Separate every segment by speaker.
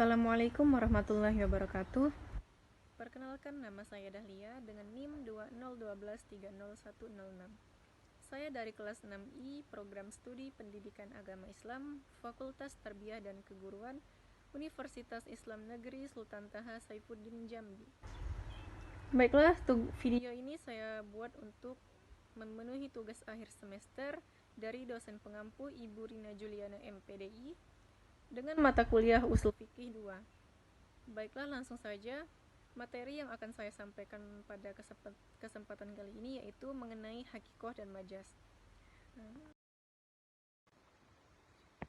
Speaker 1: Assalamualaikum warahmatullahi wabarakatuh. Perkenalkan, nama saya Dahlia dengan NIM 20123016. Saya dari kelas 6I Program Studi Pendidikan Agama Islam Fakultas Tarbiyah dan Keguruan Universitas Islam Negeri Sultan Taha Saifuddin Jambi. Baiklah, video ini saya buat untuk memenuhi tugas akhir semester dari dosen pengampu Ibu Rina Juliana MPDI dengan mata kuliah Ushul Fikih 2. Baiklah, langsung saja. Materi yang akan saya sampaikan pada kesempatan kali ini yaitu mengenai hakikoh dan majaz.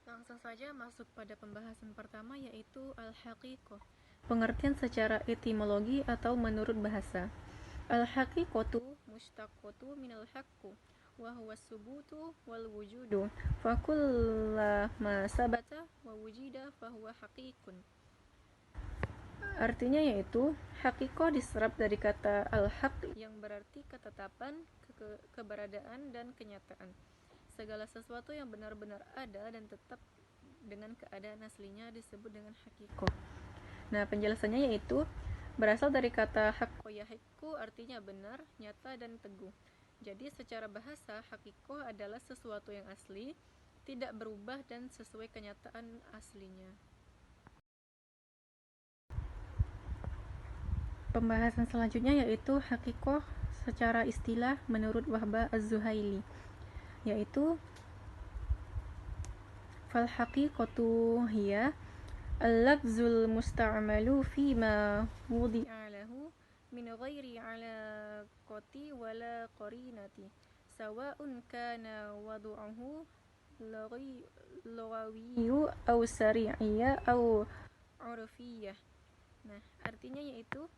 Speaker 1: Langsung saja masuk pada pembahasan pertama yaitu al-haqiqoh. Pengertian secara etimologi atau menurut bahasa. Al-haqiqotu mushtaqotu minal haqqu wa huwa subutu wal wujudu fa kullama sabata wa wujida fa huwa haqiqun. Artinya yaitu hakikoh diserap dari kata al-haq yang berarti ketetapan, keberadaan, dan kenyataan. Segala sesuatu yang benar-benar ada dan tetap dengan keadaan aslinya disebut dengan hakikoh. Nah, penjelasannya yaitu berasal dari kata hakko yahiku, artinya benar, nyata, dan teguh. Jadi secara bahasa, hakikoh adalah sesuatu yang asli, tidak berubah dan sesuai kenyataan aslinya. Pembahasan selanjutnya yaitu hakikoh secara istilah menurut Wahbah Az-Zuhaili, yaitu fal haqiqatu hiya al-lafzul musta'malu fima wudi'a lahu min ghairi alaqati wala qarinati sawa'un kana wadu'uhu lughawiyyu aw syar'iyyah aw urfiyyah. Nah, artinya yaitu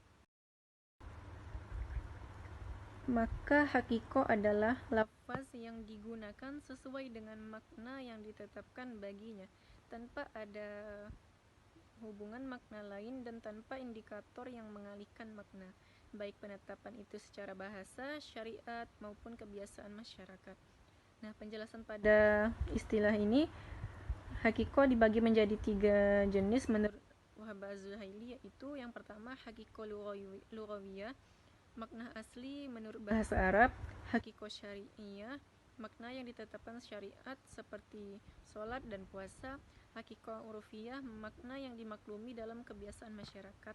Speaker 1: maka hakikoh adalah lafaz yang digunakan sesuai dengan makna yang ditetapkan baginya, tanpa ada hubungan makna lain dan tanpa indikator yang mengalihkan makna, baik penetapan itu secara bahasa, syariat, maupun kebiasaan masyarakat. Nah, penjelasan pada istilah ini, hakikoh dibagi menjadi 3 jenis menurut Wahbah Az-Zuhaili, yaitu yang pertama hakikoh lughawiyah, makna asli menurut bahasa Arab. Hakikoh syari'iyah, makna yang ditetapkan syariat seperti sholat dan puasa. Hakikoh urfiyah, makna yang dimaklumi dalam kebiasaan masyarakat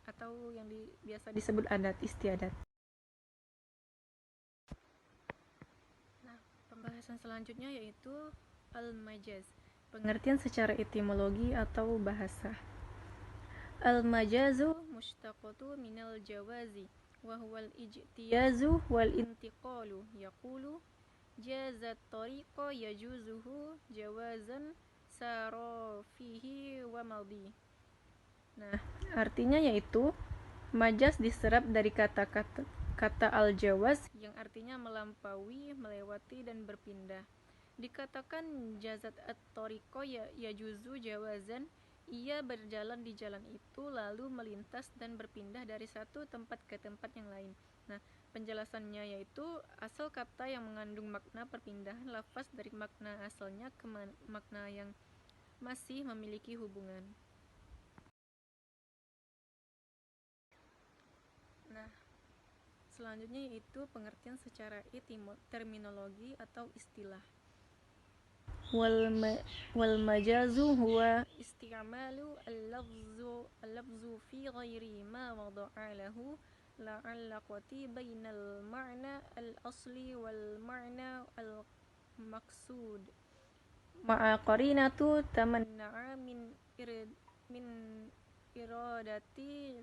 Speaker 1: atau yang biasa disebut adat istiadat. Nah, pembahasan selanjutnya yaitu al-majaz, pengertian secara etimologi atau bahasa. Al-majazu mushtaqatu minal jawazi wa huwal ijtiyazu wal intiqalu yaqulu jazat tariqa yajuzuhu jawazan sarofihi wa maldi. Nah, artinya yaitu majaz diserap dari kata al-jawaz yang artinya melampaui, melewati, dan berpindah. Dikatakan jazat at-tariqa yajuzu jawazan, ia berjalan di jalan itu lalu melintas dan berpindah dari satu tempat ke tempat yang lain. Nah, penjelasannya yaitu asal kata yang mengandung makna perpindahan lafaz dari makna asalnya ke makna yang masih memiliki hubungan. Nah, selanjutnya yaitu pengertian secara terminologi atau istilah. Wal majazu huwa isti'malu al-lafzu fi ghairi ma wada'a lahu la'allaqati bainal ma'na al-asli wal ma'na al-maqsud ma'a qarinatu tamanna'a min iradati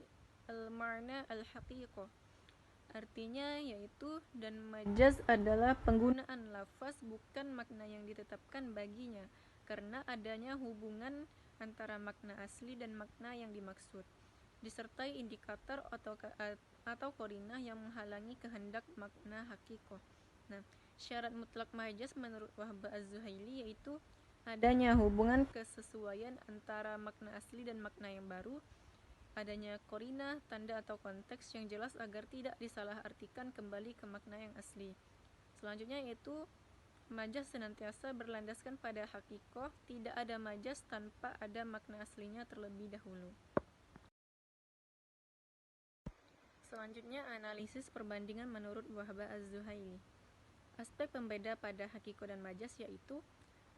Speaker 1: al-ma'na al-haqiqah. Artinya yaitu, dan majaz adalah penggunaan lafaz bukan makna yang ditetapkan baginya karena adanya hubungan antara makna asli dan makna yang dimaksud, disertai indikator atau qarinah yang menghalangi kehendak makna hakikoh. Nah, syarat mutlak majaz menurut Wahbah Az-Zuhaili yaitu adanya hubungan kesesuaian antara makna asli dan makna yang baru, adanya qarinah, tanda atau konteks yang jelas agar tidak disalahartikan kembali ke makna yang asli. Selanjutnya yaitu Majas senantiasa berlandaskan pada hakikoh, tidak ada majas tanpa ada makna aslinya terlebih dahulu. Selanjutnya, analisis perbandingan menurut Wahbah Az-Zuhaili. Aspek pembeda pada hakikoh dan majas yaitu: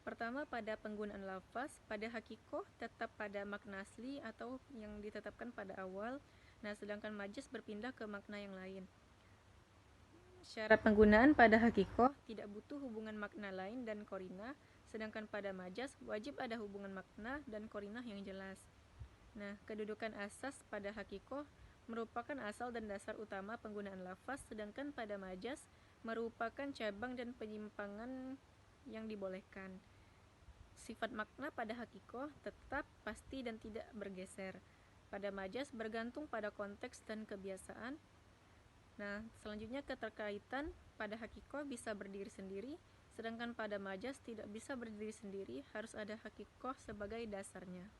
Speaker 1: pertama, pada penggunaan lafaz. Pada hakikoh tetap pada makna asli atau yang ditetapkan pada awal, sedangkan majas berpindah ke makna yang lain. Syarat penggunaan pada hakikoh tidak butuh hubungan makna lain dan korinah, sedangkan pada majas wajib ada hubungan makna dan korinah yang jelas. Kedudukan asas pada hakikoh merupakan asal dan dasar utama penggunaan lafaz, sedangkan pada majas merupakan cabang dan penyimpangan yang dibolehkan. Sifat makna pada hakikoh tetap, pasti, dan tidak bergeser. Pada majas bergantung pada konteks dan kebiasaan. Selanjutnya, keterkaitan pada hakikoh bisa berdiri sendiri, sedangkan pada majas tidak bisa berdiri sendiri, harus ada hakikoh sebagai dasarnya.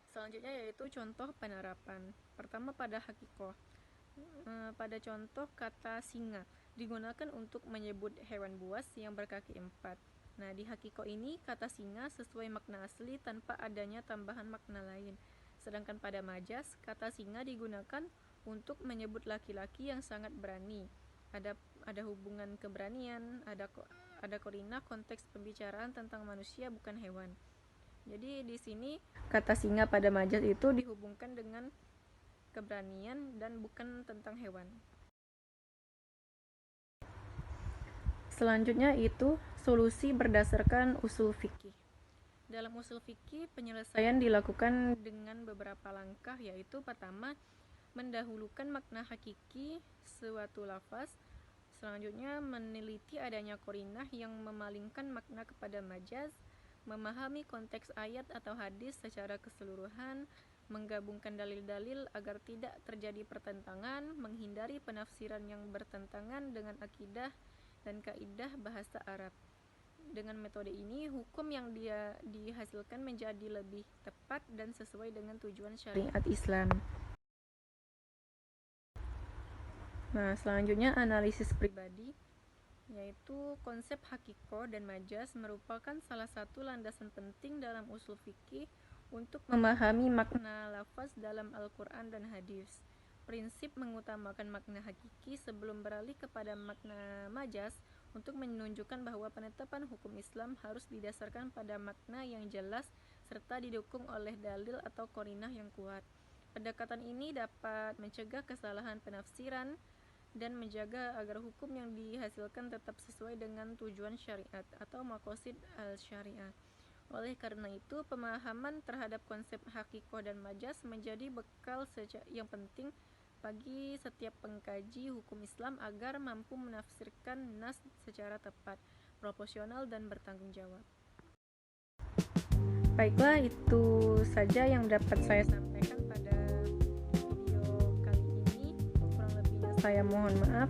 Speaker 1: Selanjutnya yaitu contoh penerapan. Pertama, pada hakikoh. Pada contoh, kata singa digunakan untuk menyebut hewan buas yang berkaki 4. Di hakikoh ini kata singa sesuai makna asli tanpa adanya tambahan makna lain. Sedangkan pada majas, kata singa digunakan untuk menyebut laki-laki yang sangat berani. Ada hubungan keberanian, ada korinah konteks pembicaraan tentang manusia bukan hewan. Jadi di sini kata singa pada majas itu dihubungkan dengan keberanian dan bukan tentang hewan. Selanjutnya itu solusi berdasarkan usul fikih. Dalam usul fikih, penyelesaian dilakukan dengan beberapa langkah, yaitu pertama, mendahulukan makna hakiki suatu lafaz. Selanjutnya, meneliti adanya korinah yang memalingkan makna kepada majaz, memahami konteks ayat atau hadis secara keseluruhan, menggabungkan dalil-dalil agar tidak terjadi pertentangan, menghindari penafsiran yang bertentangan dengan akidah dan kaidah bahasa Arab. Dengan metode ini, hukum yang dihasilkan menjadi lebih tepat dan sesuai dengan tujuan syariat Islam. Selanjutnya analisis pribadi, yaitu konsep hakikoh dan majas merupakan salah satu landasan penting dalam usul fikih untuk memahami makna lafaz dalam Al-Quran dan hadis. Prinsip mengutamakan makna hakiki sebelum beralih kepada makna majas untuk menunjukkan bahwa penetapan hukum Islam harus didasarkan pada makna yang jelas serta didukung oleh dalil atau korinah yang kuat. Pendekatan ini dapat mencegah kesalahan penafsiran dan menjaga agar hukum yang dihasilkan tetap sesuai dengan tujuan syariat atau maqasid al-syariah. Oleh karena itu, pemahaman terhadap konsep hakikoh dan majas menjadi bekal yang penting bagi setiap pengkaji hukum Islam agar mampu menafsirkan nas secara tepat, proporsional, dan bertanggung jawab. Baiklah, itu saja yang dapat saya sampaikan pada video kali ini. Kurang lebihnya saya mohon maaf.